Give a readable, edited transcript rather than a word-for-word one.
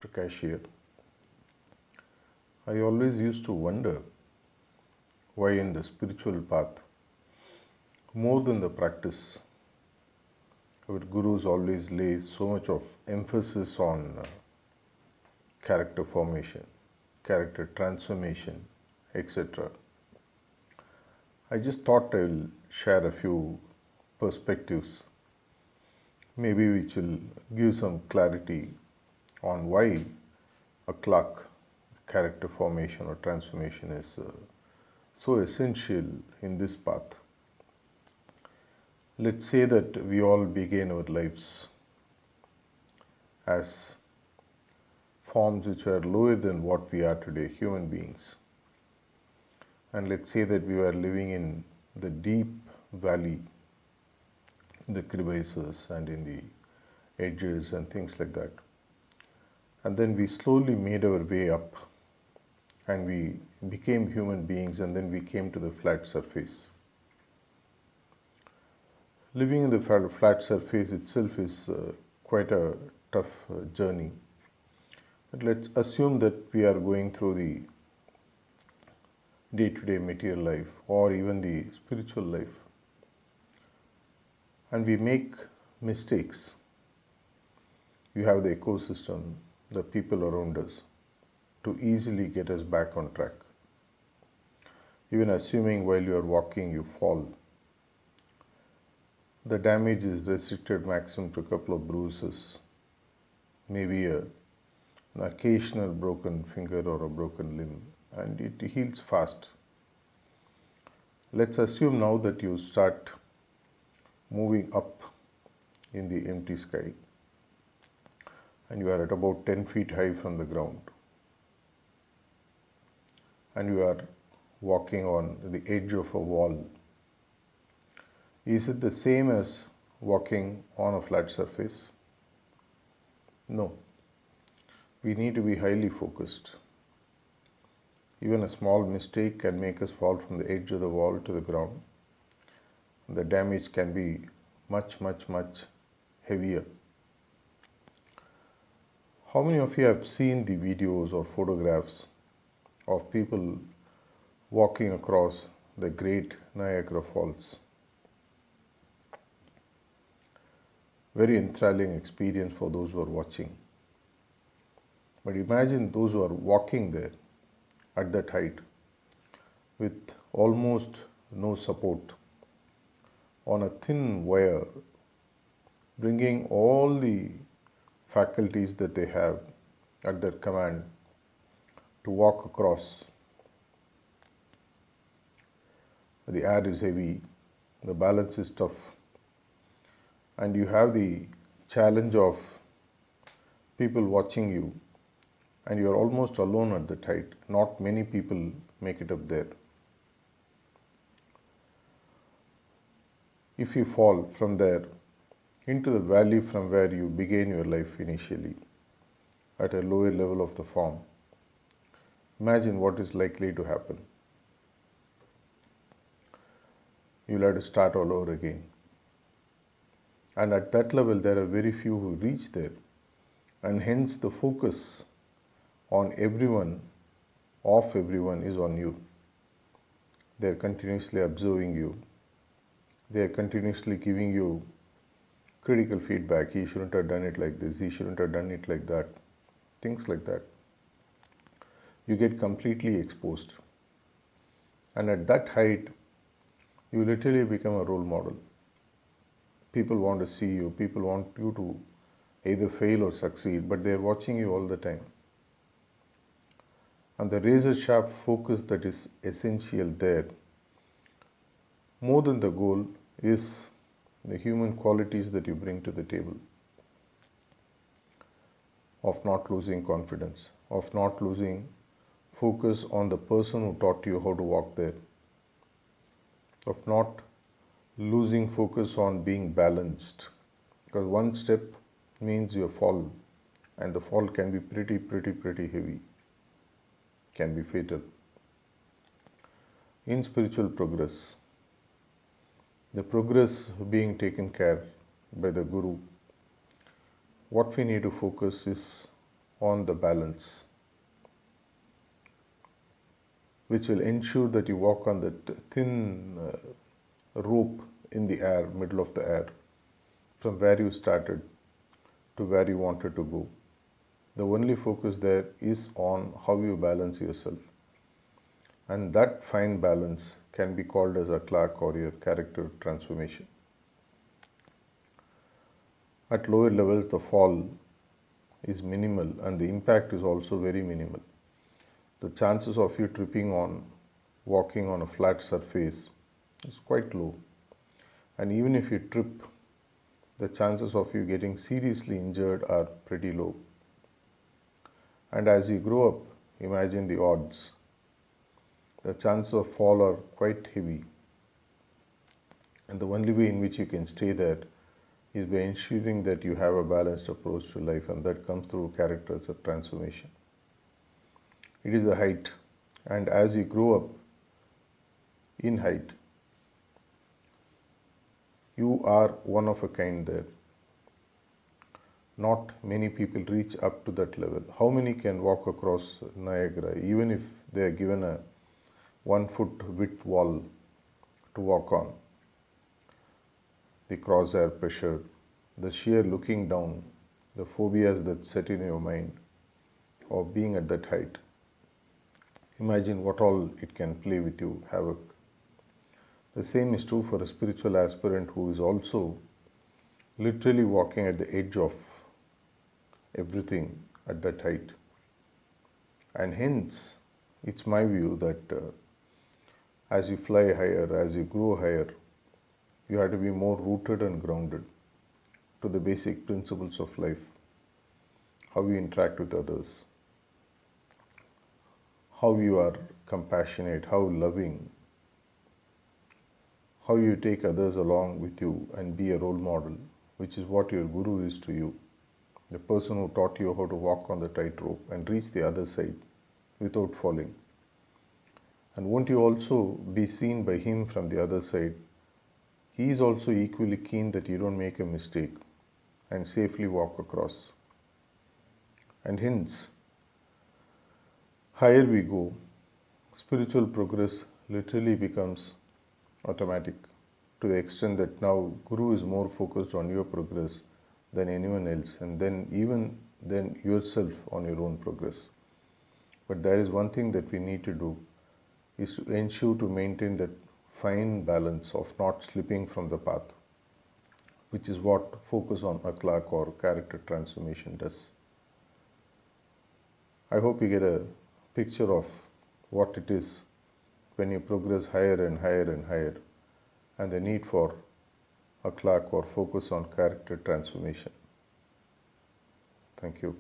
Prakash here. I always used to wonder why in the spiritual path, more than the practice, our gurus always lay so much of emphasis on character formation, character transformation, etc. I just thought I will share a few perspectives, maybe which will give some clarity on why Akhlaq, character formation or transformation, is so essential in this path. Let's say that we all begin our lives as forms which were lower than what we are today, human beings. And let's say that we were living in the deep valley, in the crevices and in the edges and things like that. And then we slowly made our way up and we became human beings, and then we came to the flat surface. Living in the flat surface itself is quite a tough journey. But let's assume that we are going through the day-to-day material life or even the spiritual life, and we make mistakes. You have the ecosystem, the people around us, to easily get us back on track. Even assuming while you are walking you fall, the damage is restricted maximum to a couple of bruises, maybe an occasional broken finger or a broken limb, and it heals fast. Let's assume now that you start moving up in the empty sky and you are at about 10 feet high from the ground, and you are walking on the edge of a wall. Is it the same as walking on a flat surface? No. We need to be highly focused. Even a small mistake can make us fall from the edge of the wall to the ground. The damage can be much, much, much heavier. How many of you have seen the videos or photographs of people walking across the great Niagara Falls? Very enthralling experience for those who are watching. But imagine those who are walking there at that height with almost no support on a thin wire, bringing all the faculties that they have at their command to walk across. The air is heavy, the balance is tough, and you have the challenge of people watching you, and you are almost alone at that height. Not many people make it up there. If you fall from there into the valley from where you began your life initially, at a lower level of the form, imagine what is likely to happen. You'll have to start all over again. And at that level, there are very few who reach there, and hence the focus on everyone, of everyone, is on you. They are continuously observing you. They are continuously giving you critical feedback. He shouldn't have done it like this. He shouldn't have done it like that. Things like that. You get completely exposed. And at that height, you literally become a role model. People want to see you. People want you to either fail or succeed, but they are watching you all the time. And the razor sharp focus that is essential there, more than the goal, is the human qualities that you bring to the table, of not losing confidence, of not losing focus on the person who taught you how to walk there, of not losing focus on being balanced, because one step means you fall, and the fall can be pretty heavy, can be fatal. In spiritual progress, the progress being taken care by the Guru, what we need to focus is on the balance, which will ensure that you walk on that thin rope in the air, middle of the air, from where you started to where you wanted to go. The only focus there is on how you balance yourself. And that fine balance can be called as Akhlaq or your character transformation. At lower levels, the fall is minimal and the impact is also very minimal. The chances of you tripping on, walking on a flat surface is quite low. And even if you trip, the chances of you getting seriously injured are pretty low. And as you grow up, imagine the odds. The chances of fall are quite heavy. And the only way in which you can stay there is by ensuring that you have a balanced approach to life, and that comes through character as a transformation. It is the height, and as you grow up in height, you are one of a kind there. Not many people reach up to that level. How many can walk across Niagara, even if they are given a 1-foot width wall to walk on? The cross-air pressure, the sheer looking down, the phobias that set in your mind of being at that height. Imagine what all it can play with you, havoc. The same is true for a spiritual aspirant who is also literally walking at the edge of everything at that height. And hence, it's my view that as you fly higher, as you grow higher, you have to be more rooted and grounded to the basic principles of life, how you interact with others, how you are compassionate, how loving, how you take others along with you and be a role model, which is what your guru is to you, the person who taught you how to walk on the tightrope and reach the other side without falling. And won't you also be seen by him from the other side? He is also equally keen that you don't make a mistake and safely walk across. And hence, higher we go, spiritual progress literally becomes automatic, to the extent that now Guru is more focused on your progress than anyone else, and then yourself on your own progress. But there is one thing that we need to do, is to ensure to maintain that fine balance of not slipping from the path, which is what focus on Akhlaq or character transformation does. I hope you get a picture of what it is when you progress higher and higher and higher, and the need for Akhlaq or focus on character transformation. Thank you.